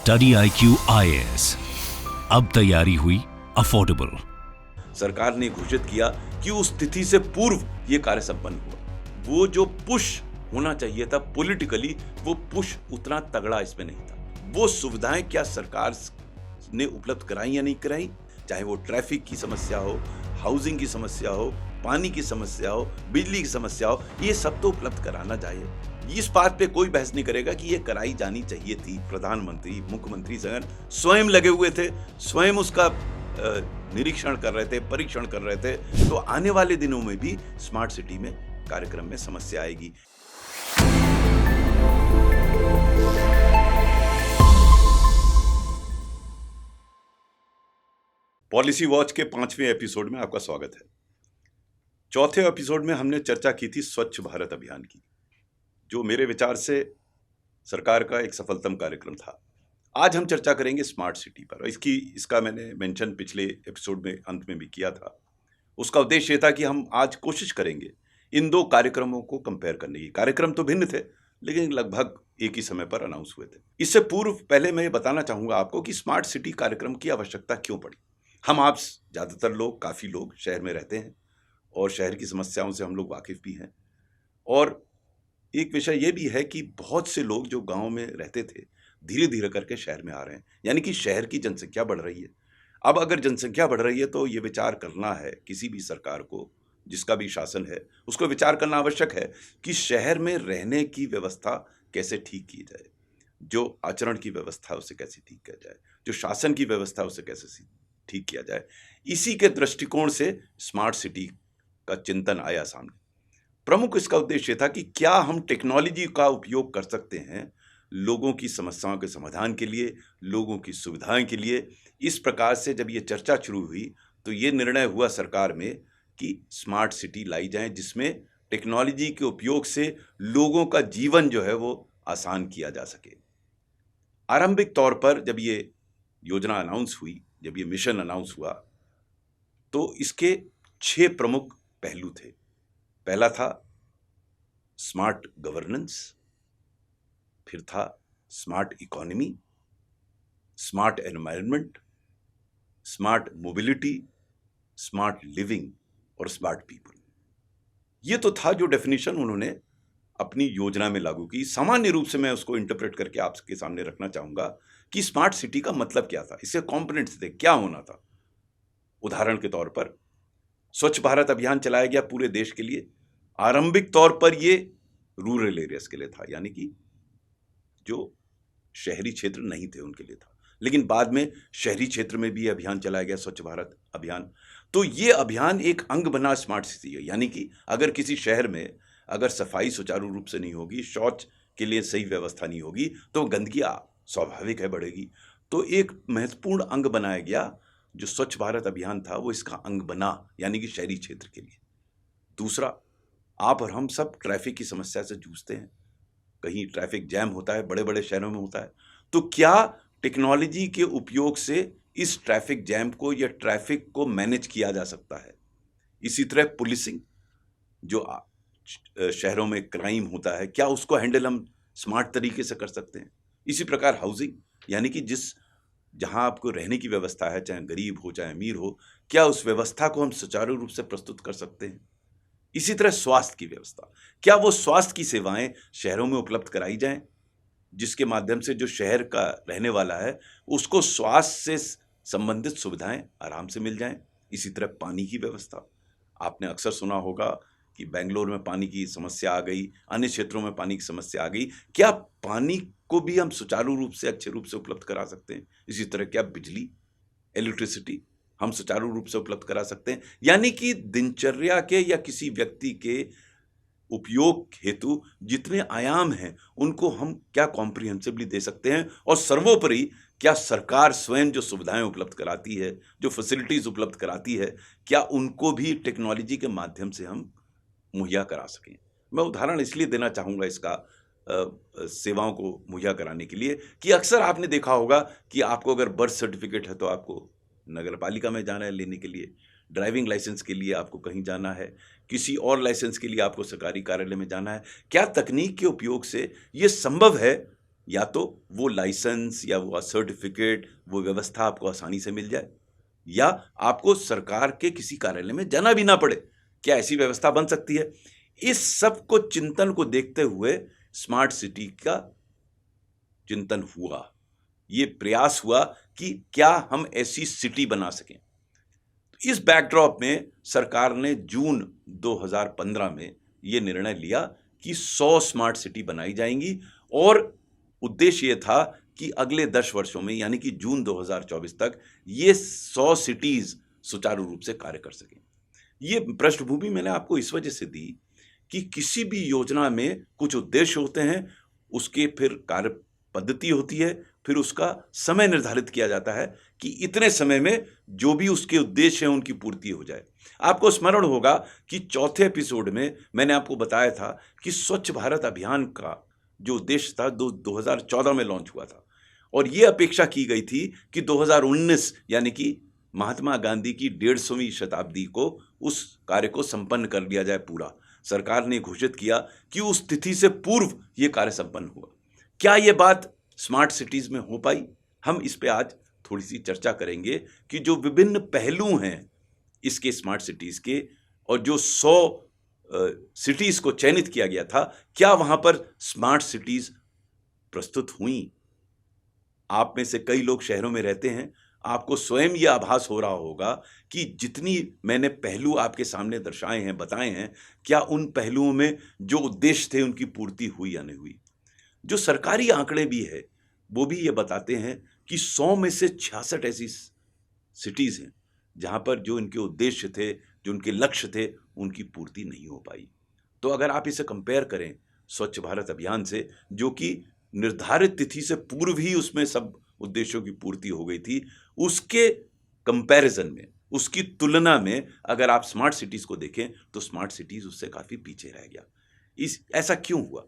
Study IQ IAS, अब तैयारी हुई अफोर्डेबल। सरकार ने घोषित किया कि उस तिथि से पूर्व ये कार्य संपन्न हुआ। वो जो पुश होना चाहिए था पॉलिटिकली, वो पुश उतना तगड़ा इसमें नहीं था। वो सुविधाएं क्या सरकार ने उपलब्ध कराई या नहीं कराई, चाहे वो ट्रैफिक की समस्या हो, हाउसिंग की समस्या हो, पानी की समस्या हो, बिजली की समस्या हो, ये सब तो उपलब्ध कराना चाहिए। इस बात पे कोई बहस नहीं करेगा कि ये कराई जानी चाहिए थी। प्रधानमंत्री, मुख्यमंत्री जगन स्वयं लगे हुए थे, स्वयं उसका निरीक्षण कर रहे थे, परीक्षण कर रहे थे। तो आने वाले दिनों में भी स्मार्ट सिटी में कार्यक्रम में समस्या आएगी। पॉलिसी वॉच के 5वें एपिसोड में आपका स्वागत है। चौथे एपिसोड में हमने चर्चा की थी स्वच्छ भारत अभियान की, जो मेरे विचार से सरकार का एक सफलतम कार्यक्रम था। आज हम चर्चा करेंगे स्मार्ट सिटी पर। इसका मैंने मेंशन पिछले एपिसोड में अंत में भी किया था। उसका उद्देश्य ये था कि हम आज कोशिश करेंगे इन दो कार्यक्रमों को कंपेयर करने की। कार्यक्रम तो भिन्न थे, लेकिन लगभग एक ही समय पर अनाउंस हुए थे। इससे पूर्व पहले मैं ये बताना चाहूंगा आपको कि स्मार्ट सिटी कार्यक्रम की आवश्यकता क्यों पड़ी। हम आप ज़्यादातर लोग, काफ़ी लोग शहर में रहते हैं और शहर की समस्याओं से हम लोग वाकिफ़ भी हैं। और एक विषय ये भी है कि बहुत से लोग जो गांव में रहते थे, धीरे धीरे करके शहर में आ रहे हैं, यानी कि शहर की जनसंख्या बढ़ रही है। अब अगर जनसंख्या बढ़ रही है तो ये विचार करना है किसी भी सरकार को, जिसका भी शासन है, उसको विचार करना आवश्यक है कि शहर में रहने की व्यवस्था कैसे ठीक की जाए, जो आचरण की व्यवस्था उसे कैसे ठीक किया जाए, जो शासन की व्यवस्था उसे कैसे ठीक किया जाए। इसी के दृष्टिकोण से स्मार्ट सिटी का चिंतन आया सामने। प्रमुख इसका उद्देश्य था कि क्या हम टेक्नोलॉजी का उपयोग कर सकते हैं लोगों की समस्याओं के समाधान के लिए, लोगों की सुविधाएं के लिए। इस प्रकार से जब ये चर्चा शुरू हुई तो ये निर्णय हुआ सरकार में कि स्मार्ट सिटी लाई जाए, जिसमें टेक्नोलॉजी के उपयोग से लोगों का जीवन जो है वो आसान किया जा सके। आरंभिक तौर पर जब ये योजना अनाउंस हुई, जब ये मिशन अनाउंस हुआ, तो इसके 6 प्रमुख पहलू थे। पहला था स्मार्ट गवर्नेंस, फिर था smart economy, smart environment, smart mobility, smart living और स्मार्ट पीपल। ये तो था जो डेफिनेशन उन्होंने अपनी योजना में लागू की। सामान्य रूप से मैं उसको इंटरप्रेट करके आपके सामने रखना चाहूंगा कि स्मार्ट सिटी का मतलब क्या था, इसके कंपोनेंट्स थे, क्या होना था। उदाहरण के तौर पर स्वच्छ भारत अभियान चलाया गया पूरे देश के लिए। आरंभिक तौर पर ये रूरल एरियाज के लिए था, यानी कि जो शहरी क्षेत्र नहीं थे उनके लिए था, लेकिन बाद में शहरी क्षेत्र में भी अभियान चलाया गया, स्वच्छ भारत अभियान। तो ये अभियान एक अंग बना स्मार्ट सिटी है, यानी कि अगर किसी शहर में अगर सफाई सुचारू रूप से नहीं होगी, शौच के लिए सही व्यवस्था नहीं होगी, तो गंदगी स्वाभाविक है बढ़ेगी। तो एक महत्वपूर्ण अंग बनाया गया, जो स्वच्छ भारत अभियान था वो इसका अंग बना, यानी कि शहरी क्षेत्र के लिए। दूसरा, आप और हम सब ट्रैफिक की समस्या से जूझते हैं। कहीं ट्रैफिक जैम होता है, बड़े बड़े शहरों में होता है। तो क्या टेक्नोलॉजी के उपयोग से इस ट्रैफिक जैम को या ट्रैफिक को मैनेज किया जा सकता है। इसी तरह पुलिसिंग, जो शहरों में क्राइम होता है, क्या उसको हैंडल हम स्मार्ट तरीके से कर सकते हैं। इसी प्रकार हाउसिंग, यानी कि जहां आपको रहने की व्यवस्था है, चाहे गरीब हो चाहे अमीर हो, क्या उस व्यवस्था को हम सुचारू रूप से प्रस्तुत कर सकते हैं। इसी तरह स्वास्थ्य की व्यवस्था, क्या वो स्वास्थ्य की सेवाएं शहरों में उपलब्ध कराई जाएं, जिसके माध्यम से जो शहर का रहने वाला है उसको स्वास्थ्य से संबंधित सुविधाएं आराम से मिल जाएं। इसी तरह पानी की व्यवस्था, आपने अक्सर सुना होगा कि बेंगलोर में पानी की समस्या आ गई, अन्य क्षेत्रों में पानी की समस्या आ गई। क्या पानी को भी हम सुचारू रूप से, अच्छे रूप से उपलब्ध करा सकते हैं। इसी तरह क्या बिजली, इलेक्ट्रिसिटी हम सुचारू रूप से उपलब्ध करा सकते हैं। यानी कि दिनचर्या के या किसी व्यक्ति के उपयोग हेतु जितने आयाम हैं उनको हम क्या कॉम्प्रिहेंसिवली दे सकते हैं। और सर्वोपरि, क्या सरकार स्वयं जो सुविधाएं उपलब्ध कराती है, जो फैसिलिटीज उपलब्ध कराती है, क्या उनको भी टेक्नोलॉजी के माध्यम से हम मुहैया करा सकें। मैं उदाहरण इसलिए देना चाहूँगा इसका सेवाओं को मुहैया कराने के लिए कि अक्सर आपने देखा होगा कि आपको अगर बर्थ सर्टिफिकेट है तो आपको नगर पालिका में जाना है लेने के लिए, ड्राइविंग लाइसेंस के लिए आपको कहीं जाना है, किसी और लाइसेंस के लिए आपको सरकारी कार्यालय में जाना है। क्या तकनीक के उपयोग से ये संभव है या तो वो लाइसेंस या वो सर्टिफिकेट, वो व्यवस्था आपको आसानी से मिल जाए, या आपको सरकार के किसी कार्यालय में जाना भी ना पड़े। क्या ऐसी व्यवस्था बन सकती है? इस सब को चिंतन को देखते हुए स्मार्ट सिटी का चिंतन हुआ, ये प्रयास हुआ कि क्या हम ऐसी सिटी बना सकें। तो इस बैकड्रॉप में सरकार ने जून 2015 में ये निर्णय लिया कि 100 स्मार्ट सिटी बनाई जाएंगी, और उद्देश्य ये था कि अगले 10 वर्षों में, यानी कि जून 2024 तक, ये 100 सिटीज सुचारू रूप से कार्य कर सकें। ये पृष्ठभूमि मैंने आपको इस वजह से दी कि किसी भी योजना में कुछ उद्देश्य होते हैं, उसके फिर कार्य पद्धति होती है, फिर उसका समय निर्धारित किया जाता है कि इतने समय में जो भी उसके उद्देश्य हैं उनकी पूर्ति हो जाए। आपको स्मरण होगा कि चौथे एपिसोड में मैंने आपको बताया था कि स्वच्छ भारत अभियान का जो उद्देश्य था 2014 में लॉन्च हुआ था, और ये अपेक्षा की गई थी कि 2019 यानी कि महात्मा गांधी की 150वीं शताब्दी को उस कार्य को संपन्न कर लिया जाए पूरा। सरकार ने घोषित किया कि उस तिथि से पूर्व ये कार्य संपन्न हुआ। क्या ये बात स्मार्ट सिटीज में हो पाई? हम इस पे आज थोड़ी सी चर्चा करेंगे कि जो विभिन्न पहलू हैं इसके स्मार्ट सिटीज के, और जो 100 सिटीज को चयनित किया गया था, क्या वहां पर स्मार्ट सिटीज प्रस्तुत हुई? आप में से कई लोग शहरों में रहते हैं, आपको स्वयं यह आभास हो रहा होगा कि जितनी मैंने पहलू आपके सामने दर्शाए हैं, बताए हैं, क्या उन पहलुओं में जो उद्देश्य थे उनकी पूर्ति हुई या नहीं हुई। जो सरकारी आंकड़े भी है वो भी ये बताते हैं कि 100 में से 66 ऐसी सिटीज हैं जहां पर जो इनके उद्देश्य थे, जो उनके लक्ष्य थे, उनकी पूर्ति नहीं हो पाई। तो अगर आप इसे कंपेयर करें स्वच्छ भारत अभियान से, जो कि निर्धारित तिथि से पूर्व ही उसमें सब उद्देश्यों की पूर्ति हो गई थी, उसके कंपैरिजन में, उसकी तुलना में अगर आप स्मार्ट सिटीज को देखें तो स्मार्ट सिटीज उससे काफी पीछे रह गया। ऐसा क्यों हुआ?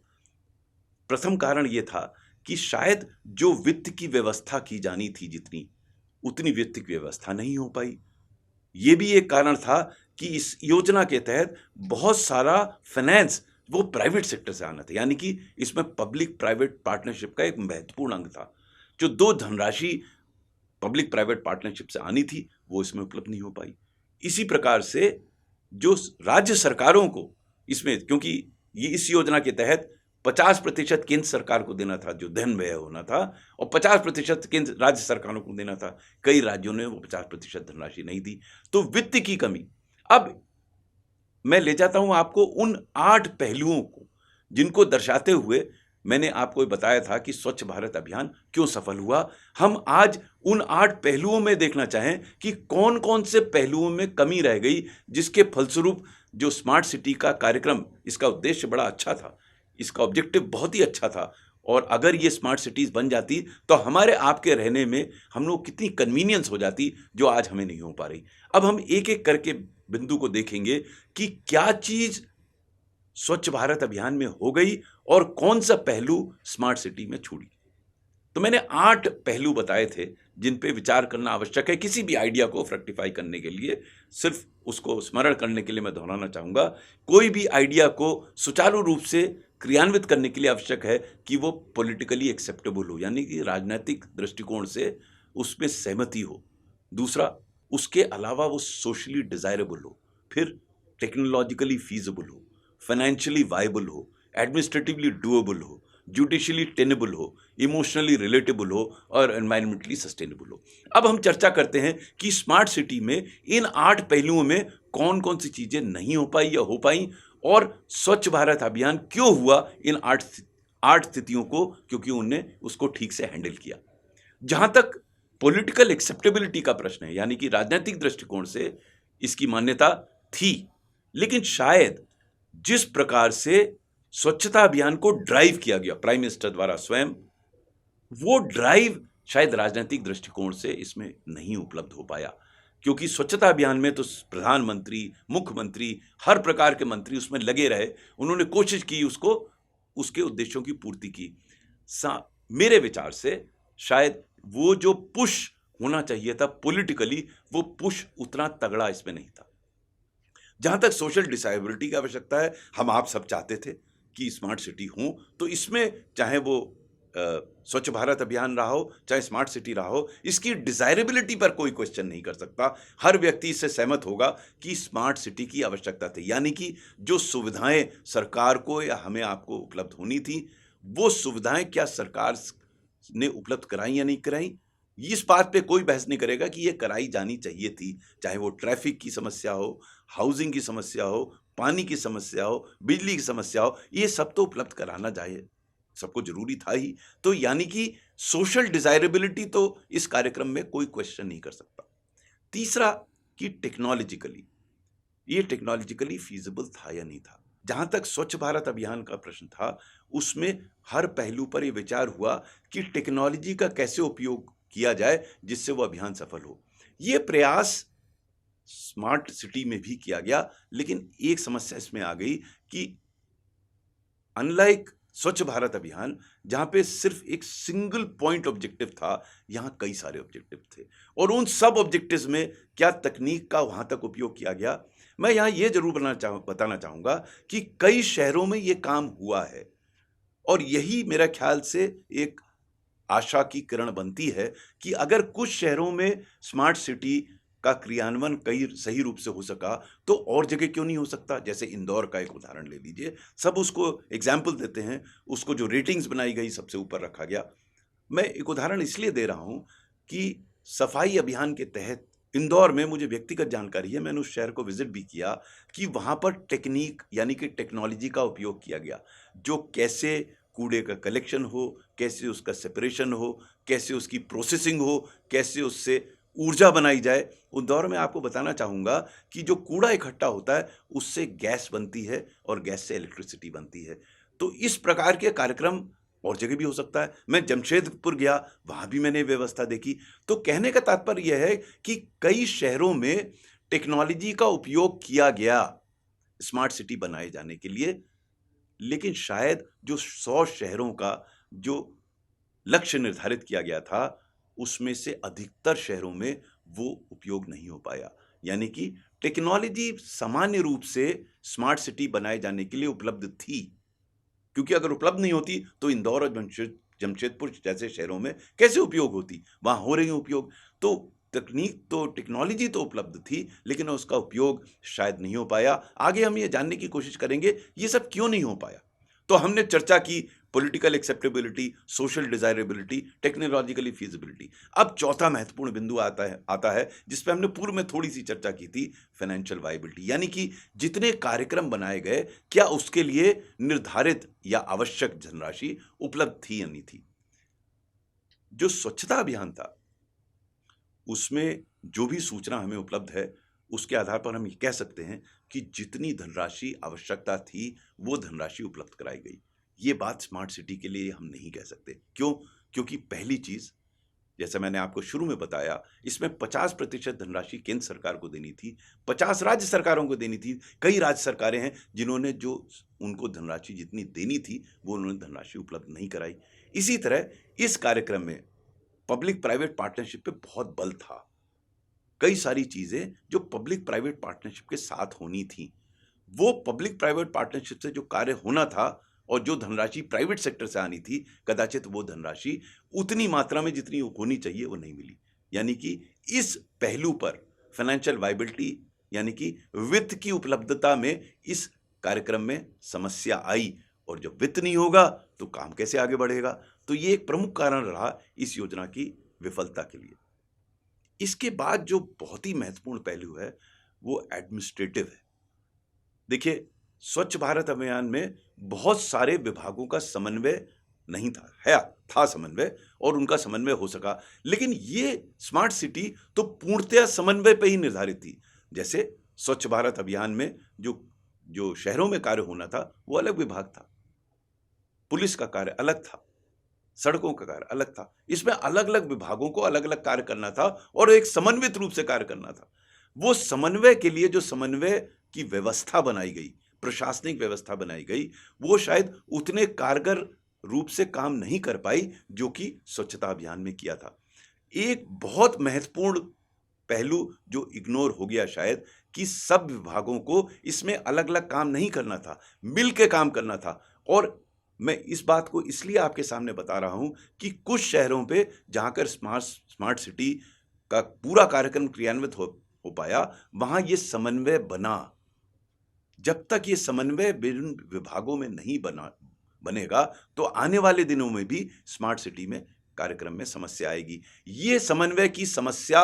प्रथम कारण यह था कि शायद जो वित्त की व्यवस्था की जानी थी जितनी, उतनी वित्त की व्यवस्था नहीं हो पाई। यह भी एक कारण था कि इस योजना के तहत बहुत सारा फाइनेंस वो प्राइवेट सेक्टर से आना था, यानी कि इसमें पब्लिक प्राइवेट पार्टनरशिप का एक महत्वपूर्ण अंग था। जो दो धनराशि पब्लिक प्राइवेट पार्टनरशिप से आनी थी वो इसमें उपलब्ध नहीं हो पाई। इसी प्रकार से जो राज्य सरकारों को इसमें, क्योंकि ये इस योजना के तहत 50% केंद्र सरकार को देना था जो धन व्यय होना था, और 50% केंद्र राज्य सरकारों को देना था। कई राज्यों ने वो 50% धनराशि नहीं दी, तो वित्त की कमी। अब मैं ले जाता हूं आपको उन 8 पहलुओं को जिनको दर्शाते हुए मैंने आपको बताया था कि स्वच्छ भारत अभियान क्यों सफल हुआ। हम आज उन 8 पहलुओं में देखना चाहें कि कौन कौन से पहलुओं में कमी रह गई, जिसके फलस्वरूप जो स्मार्ट सिटी का कार्यक्रम, इसका उद्देश्य बड़ा अच्छा था, इसका ऑब्जेक्टिव बहुत ही अच्छा था, और अगर ये स्मार्ट सिटीज बन जाती तो हमारे आपके रहने में हम लोग कितनी कन्वीनियंस हो जाती, जो आज हमें नहीं हो पा रही। अब हम एक एक करके बिंदु को देखेंगे कि क्या चीज स्वच्छ भारत अभियान में हो गई और कौन सा पहलू स्मार्ट सिटी में छूट गई। तो मैंने 8 पहलू बताए थे जिन पे विचार करना आवश्यक है किसी भी आइडिया को फ्रक्टिफाई करने के लिए। सिर्फ उसको स्मरण करने के लिए मैं दोहराना चाहूंगा, कोई भी आइडिया को सुचारू रूप से क्रियान्वित करने के लिए आवश्यक है कि वो पॉलिटिकली एक्सेप्टेबल हो, यानी कि राजनीतिक दृष्टिकोण से उसमें सहमति हो। दूसरा, उसके अलावा वो सोशली डिजायरेबल हो, फिर टेक्नोलॉजिकली फीजिबल हो, फाइनेंशियली वायबल हो, एडमिनिस्ट्रेटिवली डूएबल हो, जुडिशियली टेनेबल हो, इमोशनली रिलेटेबल हो, और एनवायरमेंटली सस्टेनेबल हो। अब हम चर्चा करते हैं कि स्मार्ट सिटी में इन 8 पहलुओं में कौन कौन सी चीजें नहीं हो पाई या हो पाई, और स्वच्छ भारत अभियान क्यों हुआ इन 8 स्थितियों को, क्योंकि उन्होंने उसको ठीक से हैंडल किया। जहां तक पॉलिटिकल एक्सेप्टेबिलिटी का प्रश्न है, यानी कि राजनीतिक दृष्टिकोण से इसकी मान्यता थी, लेकिन शायद जिस प्रकार से स्वच्छता अभियान को ड्राइव किया गया प्राइम मिनिस्टर द्वारा स्वयं, वो ड्राइव शायद राजनीतिक दृष्टिकोण से इसमें नहीं उपलब्ध हो पाया। क्योंकि स्वच्छता अभियान में तो प्रधानमंत्री, मुख्यमंत्री, हर प्रकार के मंत्री उसमें लगे रहे, उन्होंने कोशिश की उसको, उसके उद्देश्यों की पूर्ति की। मेरे विचार से शायद वो जो पुश होना चाहिए था पॉलिटिकली, वो पुश उतना तगड़ा इसमें नहीं था। जहां तक सोशल डिसाइबिलिटी की आवश्यकता है, हम आप सब चाहते थे कि स्मार्ट सिटी हो, तो इसमें चाहे वो स्वच्छ भारत अभियान रहा हो, चाहे स्मार्ट सिटी रहा हो, इसकी डिजायरेबिलिटी पर कोई क्वेश्चन नहीं कर सकता। हर व्यक्ति इससे सहमत होगा कि स्मार्ट सिटी की आवश्यकता थी, यानी कि जो सुविधाएं सरकार को या हमें आपको उपलब्ध होनी थी, वो सुविधाएं क्या सरकार ने उपलब्ध कराई या नहीं कराई, इस बात पे कोई बहस नहीं करेगा कि ये कराई जानी चाहिए थी। चाहे वो ट्रैफिक की समस्या हो, हाउसिंग की समस्या हो, पानी की समस्या हो, बिजली की समस्या हो, ये सब तो उपलब्ध कराना चाहिए, सबको जरूरी था ही। तो यानी कि सोशल डिजायरेबिलिटी तो इस कार्यक्रम में कोई क्वेश्चन नहीं कर सकता। तीसरा कि टेक्नोलॉजिकली फीजिबल था या नहीं था। जहां तक स्वच्छ भारत अभियान का प्रश्न था, उसमें हर पहलू पर यह विचार हुआ कि टेक्नोलॉजी का कैसे उपयोग किया जाए जिससे वो अभियान सफल हो। यह प्रयास स्मार्ट सिटी में भी किया गया, लेकिन एक समस्या इसमें आ गई कि अनलाइक स्वच्छ भारत अभियान, जहां पे सिर्फ एक सिंगल पॉइंट ऑब्जेक्टिव था, यहां कई सारे ऑब्जेक्टिव थे, और उन सब ऑब्जेक्टिव्स में क्या तकनीक का वहां तक उपयोग किया गया। मैं यहां यह जरूर बताना चाहूंगा कि कई शहरों में यह काम हुआ है, और यही मेरा ख्याल से एक आशा की किरण बनती है कि अगर कुछ शहरों में स्मार्ट सिटी का क्रियान्वयन कई सही रूप से हो सका, तो और जगह क्यों नहीं हो सकता। जैसे इंदौर का एक उदाहरण ले लीजिए, सब उसको एग्जाम्पल देते हैं, उसको जो रेटिंग्स बनाई गई सबसे ऊपर रखा गया। मैं एक उदाहरण इसलिए दे रहा हूं कि सफाई अभियान के तहत इंदौर में, मुझे व्यक्तिगत जानकारी है, मैंने उस शहर को विजिट भी किया, कि वहां पर टेक्निक यानी कि टेक्नोलॉजी का उपयोग किया गया, जो कैसे कूड़े का कलेक्शन हो, कैसे उसका सेपरेशन हो, कैसे उसकी प्रोसेसिंग हो, कैसे उससे ऊर्जा बनाई जाए। इंदौर में आपको बताना चाहूंगा कि जो कूड़ा इकट्ठा होता है उससे गैस बनती है, और गैस से इलेक्ट्रिसिटी बनती है। तो इस प्रकार के कार्यक्रम और जगह भी हो सकता है। मैं जमशेदपुर गया, वहां भी मैंने व्यवस्था देखी। तो कहने का तात्पर्य यह है कि कई शहरों में टेक्नोलॉजी का उपयोग किया गया स्मार्ट सिटी बनाए जाने के लिए, लेकिन शायद जो 100 शहरों का जो लक्ष्य निर्धारित किया गया था, उसमें से अधिकतर शहरों में वो उपयोग नहीं हो पाया। यानी कि टेक्नोलॉजी सामान्य रूप से स्मार्ट सिटी बनाए जाने के लिए उपलब्ध थी, क्योंकि अगर उपलब्ध नहीं होती तो इंदौर और जमशेदपुर जैसे शहरों में कैसे उपयोग होती। वहां हो रही उपयोग, तो टेक्नोलॉजी तो उपलब्ध थी, लेकिन उसका उपयोग शायद नहीं हो पाया। आगे हम ये जानने की कोशिश करेंगे ये सब क्यों नहीं हो पाया। तो हमने चर्चा की political acceptability, social desirability, technologically feasibility. अब चौथा महत्वपूर्ण बिंदु आता है जिस पे हमने पूर्व में थोड़ी सी चर्चा की थी, फाइनेंशियल वायबिलिटी, यानी कि जितने कार्यक्रम बनाए गए, क्या उसके लिए निर्धारित या आवश्यक धनराशि उपलब्ध थी या नहीं थी। जो स्वच्छता अभियान था, उसमें जो भी सूचना हमें उपलब्ध है, उसके आधार पर हम ये कह सकते हैं कि जितनी धनराशि आवश्यकता थी, वो धनराशि उपलब्ध कराई गई। ये बात स्मार्ट सिटी के लिए हम नहीं कह सकते। क्यों? क्योंकि पहली चीज, जैसा मैंने आपको शुरू में बताया, इसमें 50% धनराशि केंद्र सरकार को देनी थी, 50 राज्य सरकारों को देनी थी। कई राज्य सरकारें हैं जिन्होंने जो उनको धनराशि जितनी देनी थी, वो उन्होंने धनराशि उपलब्ध नहीं कराई। इसी तरह इस कार्यक्रम में पब्लिक प्राइवेट पार्टनरशिप पे बहुत बल था। कई सारी चीजें जो पब्लिक प्राइवेट पार्टनरशिप के साथ होनी थी, वो पब्लिक प्राइवेट पार्टनरशिप से जो कार्य होना था और जो धनराशि प्राइवेट सेक्टर से आनी थी, कदाचित वो धनराशि उतनी मात्रा में जितनी होनी चाहिए वो नहीं मिली। यानी कि इस पहलू पर फाइनेंशियल वायबिलिटी यानी कि वित्त की उपलब्धता में इस कार्यक्रम में समस्या आई, और जब वित्त नहीं होगा तो काम कैसे आगे बढ़ेगा। तो ये एक प्रमुख कारण रहा इस योजना की विफलता के लिए। इसके बाद जो बहुत ही महत्वपूर्ण पहलू है वो एडमिनिस्ट्रेटिव है। देखिए, स्वच्छ भारत अभियान में बहुत सारे विभागों का समन्वय नहीं था समन्वय, और उनका समन्वय हो सका, लेकिन ये स्मार्ट सिटी तो पूर्णतया समन्वय पे ही निर्धारित थी। जैसे स्वच्छ भारत अभियान में जो शहरों में कार्य होना था वो अलग विभाग था, पुलिस का कार्य अलग था, सड़कों का कार्य अलग था। इसमें अलग अलग विभागों को अलग अलग कार्य करना था और एक समन्वित रूप से कार्य करना था। वो समन्वय के लिए जो समन्वय की व्यवस्था बनाई गई, प्रशासनिक व्यवस्था बनाई गई, वो शायद उतने कारगर रूप से काम नहीं कर पाई जो कि स्वच्छता अभियान में किया था। एक बहुत महत्वपूर्ण पहलू जो इग्नोर हो गया शायद, कि सब विभागों को इसमें अलग अलग काम नहीं करना था, मिल के काम करना था। और मैं इस बात को इसलिए आपके सामने बता रहा हूं कि कुछ शहरों पे जहां कर स्मार्ट सिटी का पूरा कार्यक्रम क्रियान्वित हो पाया, वहां ये समन्वय बना। जब तक ये समन्वय विभिन्न विभागों में नहीं बनेगा तो आने वाले दिनों में भी स्मार्ट सिटी में कार्यक्रम में समस्या आएगी। ये समन्वय की समस्या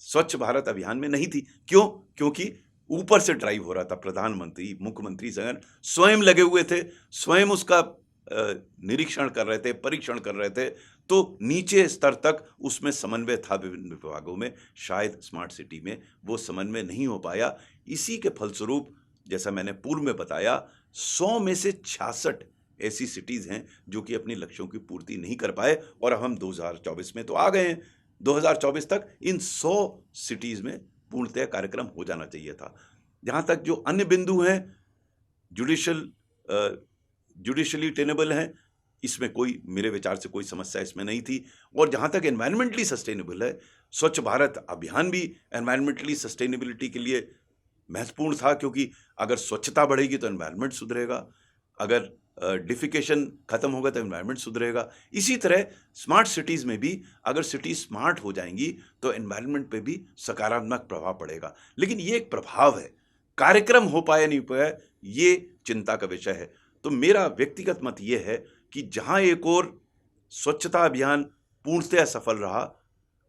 स्वच्छ भारत अभियान में नहीं थी। क्यों? क्योंकि ऊपर से ड्राइव हो रहा था। प्रधानमंत्री, मुख्यमंत्री संगठन स्वयं लगे हुए थे, स्वयं उसका निरीक्षण कर रहे थे, परीक्षण कर रहे थे, तो नीचे स्तर तक उसमें समन्वय था विभिन्न विभागों में। शायद स्मार्ट सिटी में वो समन्वय नहीं हो पाया। इसी के फलस्वरूप जैसा मैंने पूर्व में बताया, 100 में से 66 ऐसी सिटीज हैं जो कि अपनी लक्ष्यों की पूर्ति नहीं कर पाए, और अब हम 2024 में तो आ गए हैं। 2024 तक इन 100 सिटीज में पूर्णतः कार्यक्रम हो जाना चाहिए था। जहां तक जो अन्य बिंदु हैं जुडिशली टेनेबल हैं, इसमें कोई, मेरे विचार से कोई समस्या इसमें नहीं थी। और जहां तक एनवायरमेंटली सस्टेनेबल है, स्वच्छ भारत अभियान भी एनवायरमेंटली सस्टेनेबिलिटी के लिए महत्वपूर्ण था, क्योंकि अगर स्वच्छता बढ़ेगी तो एनवायरमेंट सुधरेगा, अगर डिफिकेशन खत्म होगा तो एनवायरमेंट सुधरेगा। इसी तरह स्मार्ट सिटीज में भी अगर सिटी स्मार्ट हो जाएंगी तो एनवायरमेंट पे भी सकारात्मक प्रभाव पड़ेगा। लेकिन ये एक प्रभाव है, कार्यक्रम हो पाया नहीं पाया ये चिंता का विषय है। तो मेरा व्यक्तिगत मत ये है कि जहां एक और स्वच्छता अभियान पूर्णतः सफल रहा,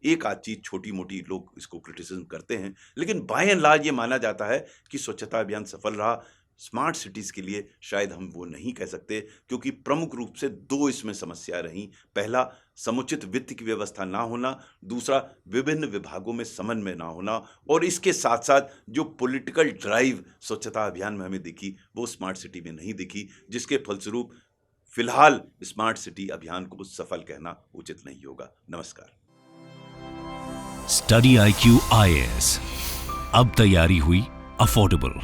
एक आध चीज छोटी मोटी लोग इसको क्रिटिसिज्म करते हैं, लेकिन बाय एंड लार्ज ये माना जाता है कि स्वच्छता अभियान सफल रहा। स्मार्ट सिटीज के लिए शायद हम वो नहीं कह सकते, क्योंकि प्रमुख रूप से 2 इसमें समस्या रही। पहला, समुचित वित्त की व्यवस्था ना होना, दूसरा विभिन्न विभागों में समन्वय ना होना, और इसके साथ साथ जो पॉलिटिकल ड्राइव स्वच्छता अभियान में हमें दिखी वो स्मार्ट सिटी में नहीं दिखी, जिसके फलस्वरूप फिलहाल स्मार्ट सिटी अभियान को सफल कहना उचित नहीं होगा। नमस्कार। स्टडी IQ IAS, अब तैयारी हुई अफोर्डेबल।